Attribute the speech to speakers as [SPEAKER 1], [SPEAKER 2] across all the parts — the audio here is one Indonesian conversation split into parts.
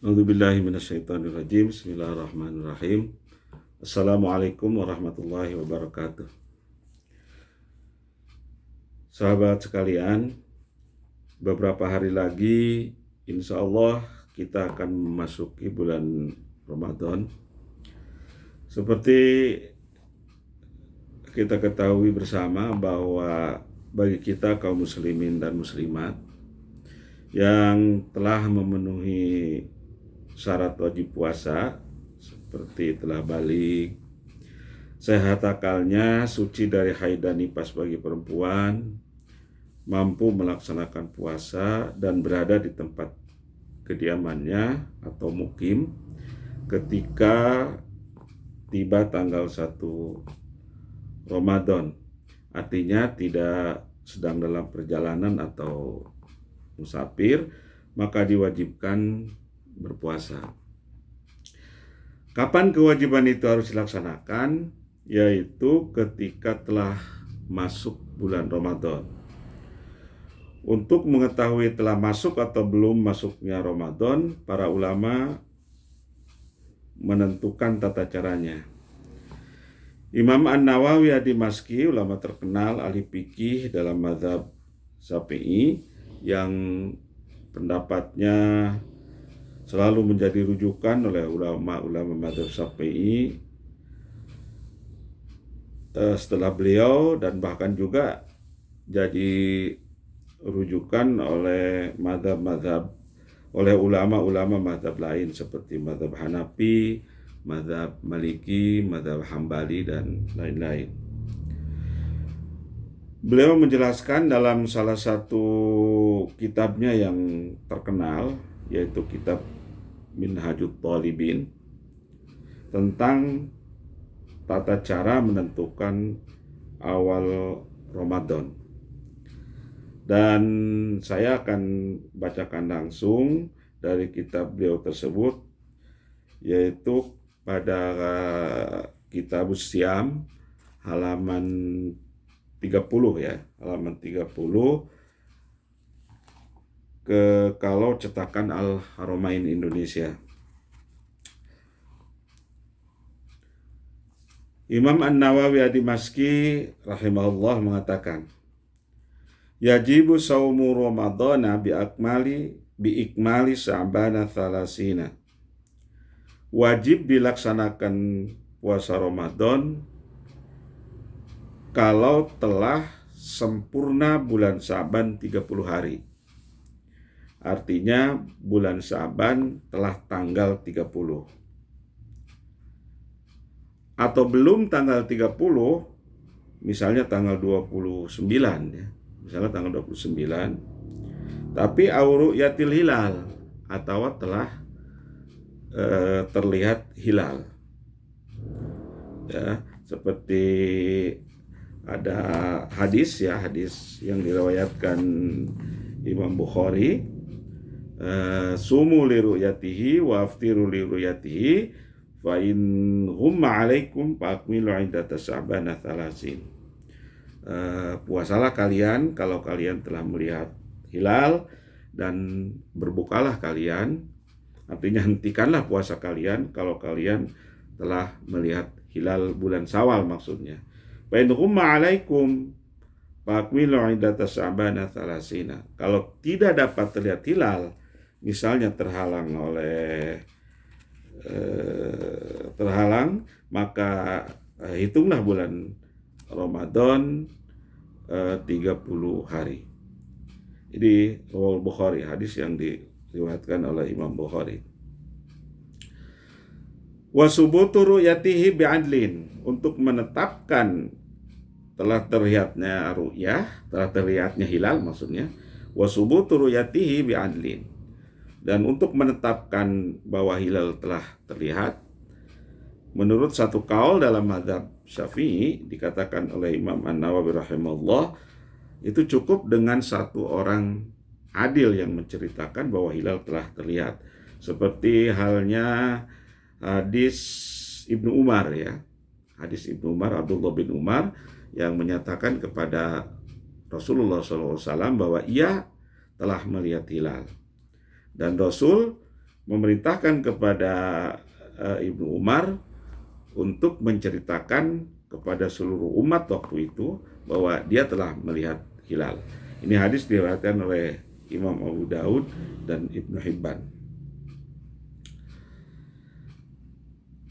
[SPEAKER 1] A'udzubillahi minasyaitonirrajim. Bismillahirrahmanirrahim. Assalamualaikum warahmatullahi wabarakatuh. Sahabat sekalian, beberapa hari lagi insya Allah kita akan memasuki bulan Ramadan. Seperti kita ketahui bersama bahwa bagi kita kaum muslimin dan muslimat yang telah memenuhi syarat wajib puasa seperti telah balik, sehat akalnya, suci dari haid dan nifas bagi perempuan, mampu melaksanakan puasa dan berada di tempat kediamannya atau mukim ketika tiba tanggal 1 Ramadan. Artinya tidak sedang dalam perjalanan atau musafir, maka diwajibkan berpuasa. Kapan kewajiban itu harus dilaksanakan? Yaitu ketika telah masuk bulan Ramadan. Untuk mengetahui telah masuk atau belum masuknya Ramadan, para ulama menentukan tata caranya. Imam An-Nawawi Ad-Dimashqi, ulama terkenal ahli fikih dalam mazhab Syafi'i yang pendapatnya selalu menjadi rujukan oleh ulama-ulama mazhab Syafi'i setelah beliau, dan bahkan juga jadi rujukan oleh oleh ulama-ulama mazhab lain seperti mazhab Hanafi, mazhab Maliki, mazhab Hambali dan lain-lain. Beliau menjelaskan dalam salah satu kitabnya yang terkenal, yaitu kitab Minhajut Thalibin, tentang tata cara menentukan awal Ramadan. Dan saya akan bacakan langsung dari kitab beliau tersebut, yaitu pada kitab Syam halaman 30 ya, halaman 30 kalau cetakan Al-Haramain Indonesia. Imam An-Nawawi Ad-Dimashqi rahimahullah mengatakan, yajibu saumu Ramadana biikmali Sya'bana thalasina. Wajib dilaksanakan puasa Ramadan kalau telah sempurna bulan Sya'ban 30 hari. Artinya bulan Sya'ban telah tanggal 30. Atau belum tanggal 30, misalnya tanggal 29 ya. Misalnya tanggal 29, tapi auru'yatil hilal atau telah terlihat hilal. Ya, seperti ada hadis yang diriwayatkan Imam Bukhari, sumu li ru'yatihi wa aftiru li ru'yatihi fa in humma alaikum fa akmilu iddata Sya'bana thalasin. Puasalah kalian kalau kalian telah melihat hilal, dan berbukalah kalian, artinya hentikanlah puasa kalian kalau kalian telah melihat hilal bulan Syawal maksudnya. Fa in humma alaikum fa akmilu iddata Sya'bana thalasin. Kalau tidak dapat terlihat hilal, misalnya terhalang, maka hitunglah bulan Ramadan 30 hari. Ini riwayat Bukhari, hadis yang diriwayatkan oleh Imam Bukhari. Wa subutu ru'yatihi bi'adlin, untuk menetapkan telah terlihatnya ru'yah, telah terlihatnya hilal maksudnya, wa subutu ru'yatihi bi'adlin, dan untuk menetapkan bahwa hilal telah terlihat, menurut satu kaul dalam mazhab Syafi'i dikatakan oleh Imam An-Nawawi rahimahullah, itu cukup dengan satu orang adil yang menceritakan bahwa hilal telah terlihat. Seperti halnya hadis Ibnu Umar ya. Hadis Ibnu Umar, Abdullah bin Umar, yang menyatakan kepada Rasulullah SAW bahwa ia telah melihat hilal. Dan Rasul memerintahkan kepada Ibnu Umar untuk menceritakan kepada seluruh umat waktu itu bahwa dia telah melihat hilal. Ini hadis diriwayatkan oleh Imam Abu Daud dan Ibnu Hibban.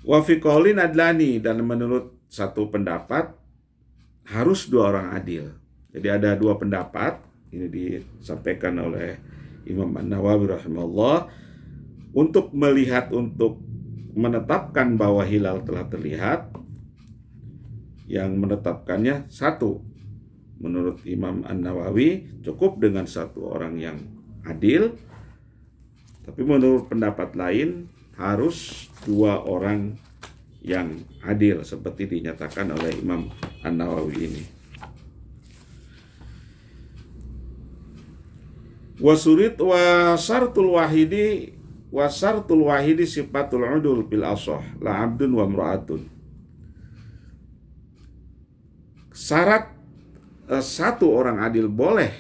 [SPEAKER 1] Wa fi qaulin adlani, dan menurut satu pendapat harus dua orang adil. Jadi ada dua pendapat, ini disampaikan oleh Imam An-Nawawi rahimahullah, untuk menetapkan bahwa hilal telah terlihat. Yang menetapkannya satu. Menurut Imam An-Nawawi cukup dengan satu orang yang adil. Tapi menurut pendapat lain harus dua orang yang adil, seperti dinyatakan oleh Imam An-Nawawi ini. Wasurit wa syartul wahidi sifatul udul bil asah la abdun wa mra'atun. Syarat satu orang adil boleh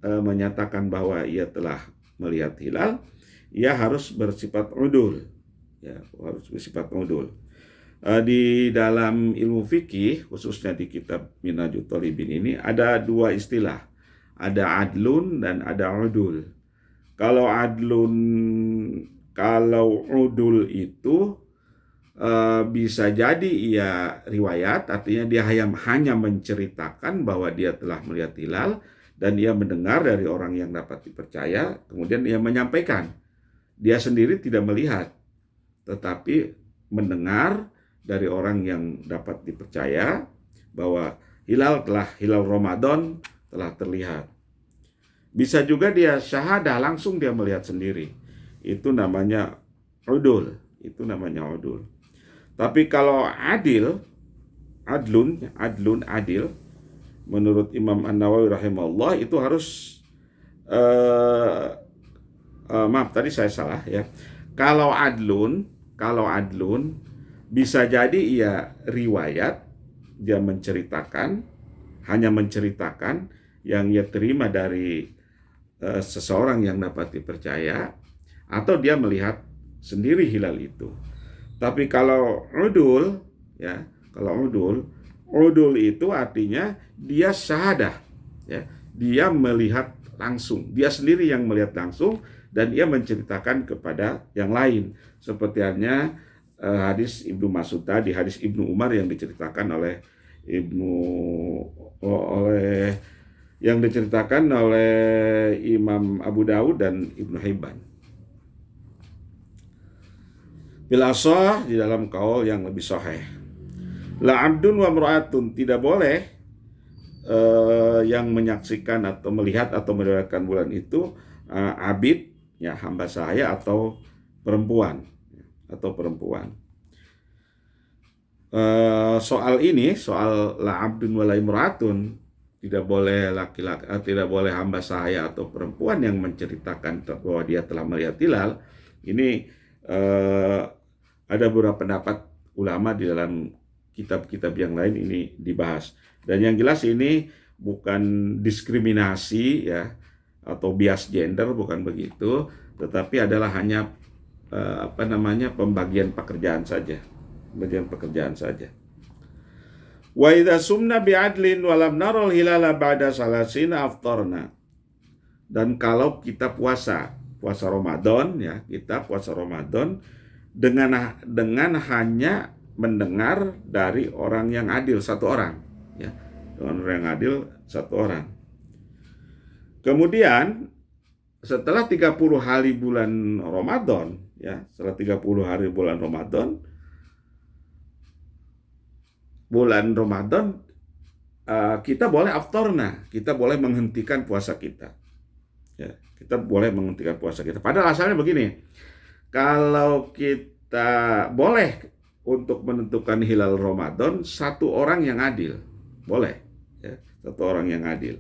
[SPEAKER 1] menyatakan bahwa ia telah melihat hilal, ia harus bersifat udul, ya, harus bersifat udul. Di dalam ilmu fikih, khususnya di kitab Minhajut Thalibin ini ada dua istilah, ada adlun dan ada udul. Kalau udul itu bisa jadi ia riwayat, artinya dia hanya menceritakan bahwa dia telah melihat hilal dan ia mendengar dari orang yang dapat dipercaya, kemudian ia menyampaikan. Dia sendiri tidak melihat, tetapi mendengar dari orang yang dapat dipercaya bahwa hilal Ramadan telah terlihat. Bisa juga dia syahadah, langsung dia melihat sendiri. Itu namanya udul. Tapi kalau adil, menurut Imam An-Nawawi rahimahullah itu harus maaf tadi saya salah ya. Kalau adlun bisa jadi ia riwayat, dia hanya menceritakan yang ia terima dari seseorang yang dapat dipercaya, atau dia melihat sendiri hilal itu. Tapi kalau udul itu artinya dia syahadah, ya, dia melihat langsung, dia sendiri yang melihat langsung dan ia menceritakan kepada yang lain. Seperti halnya hadis Ibnu Mas'ud tadi, hadis Ibnu Umar yang diceritakan oleh Imam Abu Daud dan Ibnu Hibban. Bil asah, di dalam kaul yang lebih sahih, la abdun wa mra'atun, tidak boleh yang menyaksikan atau melihat atau meriwayatkan bulan itu abid, ya, hamba sahaya atau perempuan. Soal la abdun wa la imra'atun, tidak boleh laki-laki, tidak boleh hamba sahaya atau perempuan yang menceritakan bahwa dia telah melihat hilal. Ini ada beberapa pendapat ulama di dalam kitab-kitab yang lain ini dibahas. Dan yang jelas ini bukan diskriminasi, ya, atau bias gender, bukan begitu, tetapi adalah hanya pembagian pekerjaan saja. Wa idza sumna bi'adlin wa lam naral hilala ba'da salasina aftarna. Dan kalau kita puasa Ramadan, ya, dengan hanya mendengar dari orang yang adil satu orang, ya, dengan orang yang adil satu orang. Kemudian setelah 30 hari bulan Ramadan, ya, kita boleh aftorna, kita boleh menghentikan puasa kita. Ya, kita boleh menghentikan puasa kita. Padahal asalnya begini, kalau kita boleh untuk menentukan hilal Ramadan satu orang yang adil, boleh, ya, satu orang yang adil.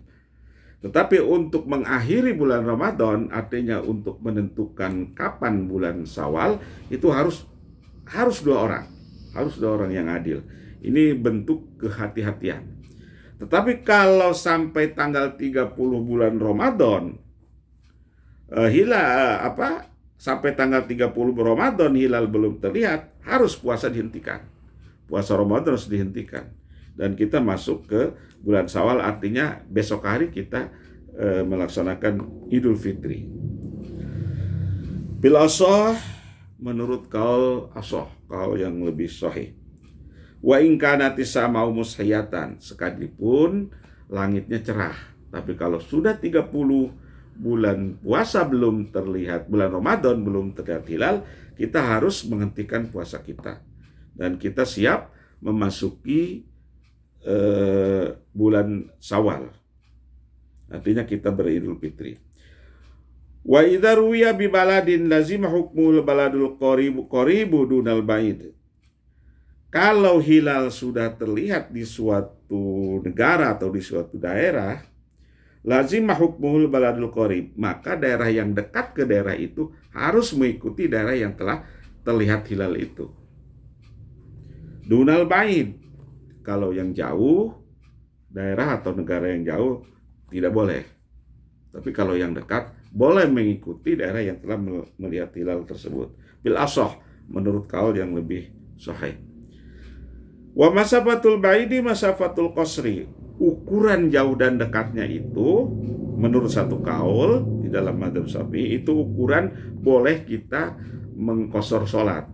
[SPEAKER 1] Tetapi untuk mengakhiri bulan Ramadan, artinya untuk menentukan kapan bulan Syawal, itu harus dua orang yang adil. Ini bentuk kehati-hatian. Tetapi kalau sampai tanggal 30 bulan Ramadan, sampai tanggal 30 Ramadan hilal belum terlihat, harus puasa dihentikan. Puasa Ramadan harus dihentikan. Dan kita masuk ke bulan Syawal, artinya besok hari kita melaksanakan Idul Fitri. Bil asah, menurut kaul asah, kaul yang lebih sahih. Wa in kanat as-sama'u mushiyatan, sekalipun langitnya cerah. Tapi kalau sudah 30 bulan puasa belum terlihat, bulan Ramadan belum terlihat hilal, kita harus menghentikan puasa kita. Dan kita siap memasuki bulan Syawal. Artinya kita beridul fitri. Wa idza ruwiya bi baladin lazima hukmul baladul qaribu dunal ba'id. Kalau hilal sudah terlihat di suatu negara atau di suatu daerah, lazima hukmul baladul qarib, maka daerah yang dekat ke daerah itu harus mengikuti daerah yang telah terlihat hilal itu. Dunal ba'id, kalau yang jauh, daerah atau negara yang jauh tidak boleh. Tapi kalau yang dekat, boleh mengikuti daerah yang telah melihat hilal tersebut. Bil asah, menurut kaul yang lebih sahih. Wa masafatul ba'idi masafatul qasri. Ukuran jauh dan dekatnya itu, menurut satu kaul di dalam madzhab Syafi'i, itu ukuran boleh kita mengqasar sholat,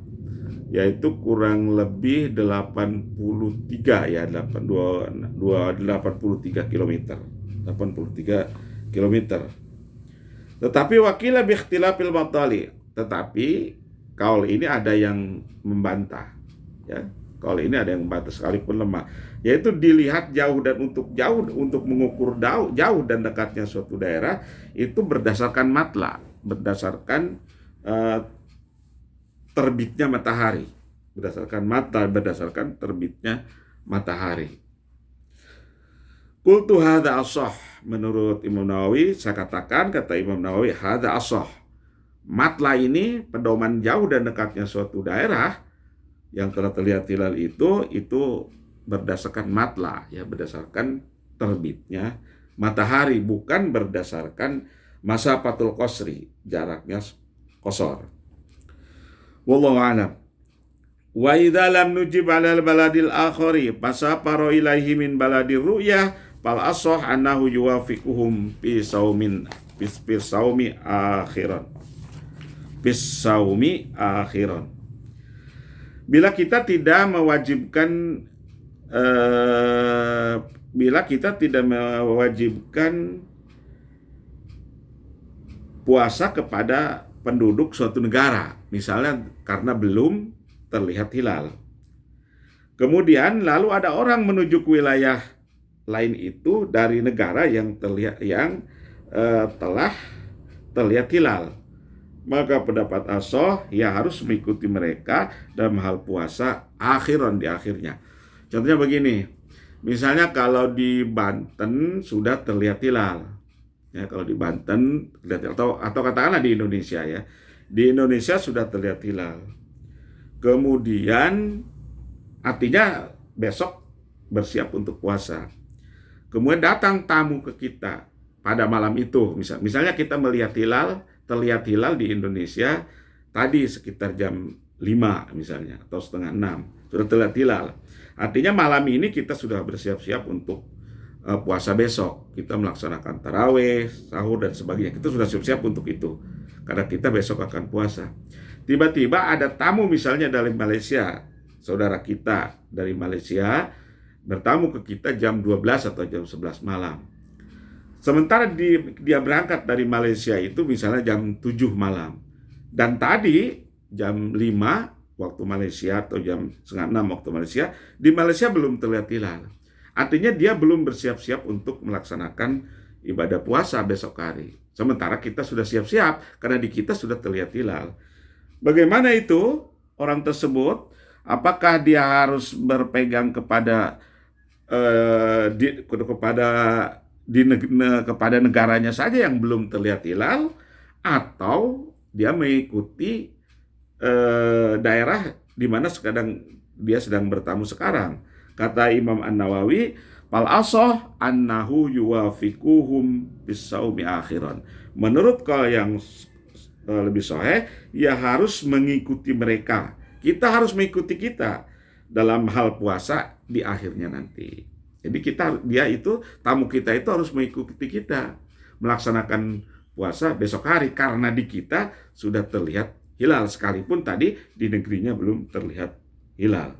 [SPEAKER 1] yaitu kurang lebih 83 ya, 83 km. 83 km. Tetapi wakila bi ikhtilafil batali. Tetapi kaul ini ada yang membantah, ya. Kaul ini ada yang membantah sekalipun lemah, yaitu dilihat jauh dan untuk mengukur jauh dan dekatnya suatu daerah itu berdasarkan matla, berdasarkan terbitnya matahari, berdasarkan terbitnya matahari. Qultu hadza ashah, menurut Imam Nawawi, saya katakan, kata Imam Nawawi, hadza ashah. Matla ini pedoman jauh dan dekatnya suatu daerah yang telah terlihat hilal itu berdasarkan matla, ya, berdasarkan terbitnya matahari, bukan berdasarkan masafatul qasri, jaraknya qasar. Wallahu a'lam. Wa idza lam nujib 'ala al-baladil akhari fasafara ilaihi min baladir ru'yah fal ashah annahu yuwafiquhum fi saumi akhiran. Bila kita tidak mewajibkan puasa kepada penduduk suatu negara, misalnya karena belum terlihat hilal. Kemudian lalu ada orang menuju ke wilayah lain itu dari negara yang telah terlihat hilal. Maka pendapat ashah, ya harus mengikuti mereka dalam hal puasa akhiran, di akhirnya. Contohnya begini, misalnya kalau di Banten sudah terlihat hilal, ya, kalau di Banten terlihat, atau katakanlah di Indonesia, ya, di Indonesia sudah terlihat hilal. Kemudian artinya besok bersiap untuk puasa. Kemudian datang tamu ke kita pada malam itu, misalnya kita terlihat hilal di Indonesia tadi sekitar jam 5 misalnya, atau setengah 6 sudah terlihat hilal. Artinya malam ini kita sudah bersiap-siap untuk puasa besok. Kita melaksanakan tarawih, sahur dan sebagainya. Kita sudah siap-siap untuk itu, karena kita besok akan puasa. Tiba-tiba ada tamu misalnya dari Malaysia, saudara kita dari Malaysia bertamu ke kita jam 12 atau jam 11 malam. Sementara dia berangkat dari Malaysia itu misalnya jam 7 malam. Dan tadi jam 5 waktu Malaysia atau jam setengah 6 waktu Malaysia, di Malaysia belum terlihat hilal. Artinya dia belum bersiap-siap untuk melaksanakan ibadah puasa besok hari. Sementara kita sudah siap-siap karena di kita sudah terlihat hilal. Bagaimana itu orang tersebut? Apakah dia harus berpegang kepada kepada negaranya saja yang belum terlihat hilal, atau dia mengikuti daerah di mana dia sedang bertamu sekarang? Kata Imam An-Nawawi, fal ashah annahu yuwafiquhum bis saumi akhiran. Menurut kalau yang lebih sahih, ya harus mengikuti mereka. Kita harus mengikuti kita dalam hal puasa di akhirnya nanti. Jadi tamu kita itu harus mengikuti kita melaksanakan puasa besok hari karena di kita sudah terlihat hilal, sekalipun tadi di negerinya belum terlihat hilal.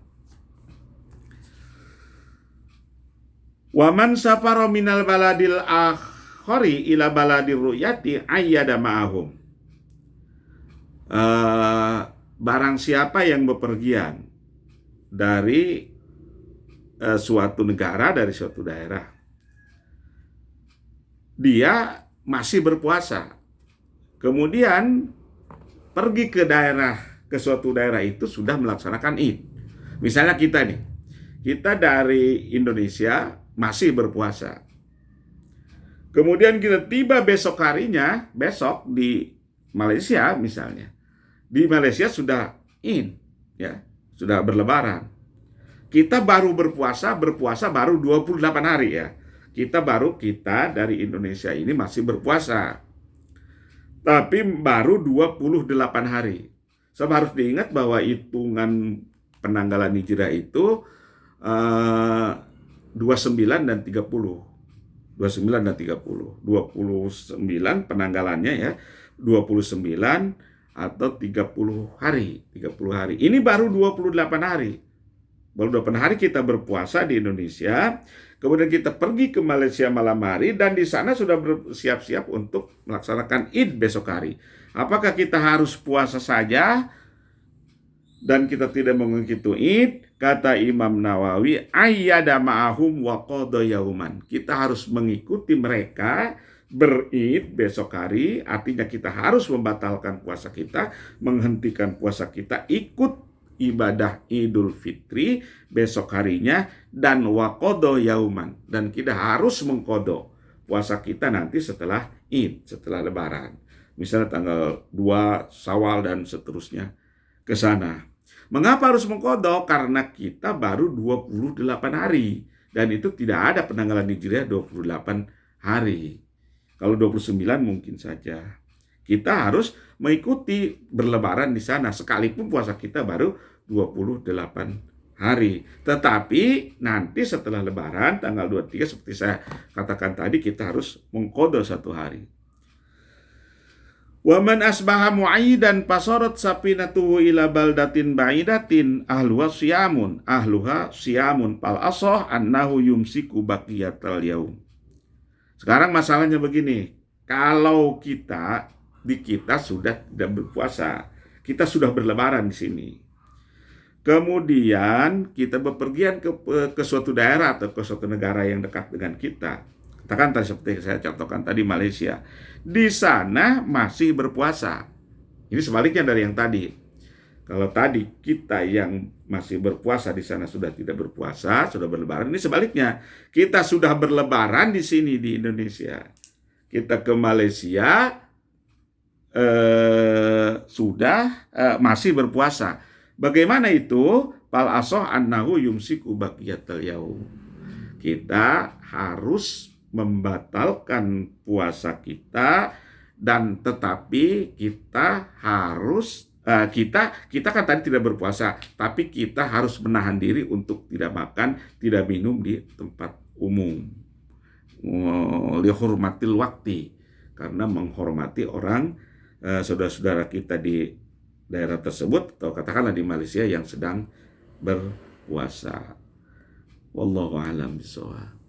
[SPEAKER 1] Waman safaro minal baladil akhari ila baladir ru'yati ayyada ma'ahum. Barang siapa yang bepergian dari suatu negara, dari suatu daerah, dia masih berpuasa, kemudian pergi ke suatu daerah itu sudah melaksanakan Id. Misalnya kita dari Indonesia masih berpuasa, kemudian kita tiba besok harinya, besok di Malaysia misalnya, di Malaysia sudah Id, ya, sudah berlebaran. Kita baru berpuasa baru 28 hari ya. Kita dari Indonesia ini masih berpuasa, tapi baru 28 hari. Sebab harus diingat bahwa hitungan penanggalan hijrah itu 29 dan 30. 29 dan 30. 29 penanggalannya ya, 29 atau 30 hari. 30 hari. Ini baru 28 hari. Baru 28 hari kita berpuasa di Indonesia, kemudian kita pergi ke Malaysia malam hari, dan di sana sudah bersiap-siap untuk melaksanakan Id besok hari. Apakah kita harus puasa saja dan kita tidak mengikuti Id? Kata Imam Nawawi, ayyada ma'ahum wa qada yauman. Kita harus mengikuti mereka berid besok hari, artinya kita harus membatalkan puasa kita, menghentikan puasa kita, ikut ibadah Idul Fitri besok harinya, dan waqadha yauman, dan kita harus mengqadha puasa kita nanti setelah Id, setelah lebaran. Misalnya tanggal 2 Syawal dan seterusnya ke sana. Mengapa harus mengqadha? Karena kita baru 28 hari, dan itu tidak ada penanggalan hijriah 28 hari. Kalau 29 mungkin saja. Kita harus mengikuti berlebaran di sana, sekalipun puasa kita baru 28 hari. Tetapi nanti setelah lebaran tanggal 23, seperti saya katakan tadi, kita harus mengqadha 1 hari. Wa man asbaha mu'ayyidan fasarat safinatuhu ila baldatin ba'idatin ahluha siyamun fal asah annahu yumsiku baqiyatal yaum. Sekarang masalahnya begini, kalau kita sudah tidak berpuasa, kita sudah berlebaran di sini, kemudian kita bepergian ke suatu daerah atau ke suatu negara yang dekat dengan kita, katakan tadi seperti saya contohkan tadi Malaysia, di sana masih berpuasa. Ini sebaliknya dari yang tadi. Kalau tadi kita yang masih berpuasa di sana sudah tidak berpuasa, sudah berlebaran. Ini sebaliknya, kita sudah berlebaran di sini di Indonesia, kita ke Malaysia masih berpuasa. Bagaimana itu? Fal asah annahu yumsiku baqiyatal yaum. Kita harus membatalkan puasa kita, dan tetapi kita harus kita kan tadi tidak berpuasa, tapi kita harus menahan diri untuk tidak makan, tidak minum di tempat umum. Lihurmatil wakti, karena menghormati orang, saudara-saudara kita di daerah tersebut, atau katakanlah di Malaysia yang sedang berpuasa. Wallahu a'lam bishawab.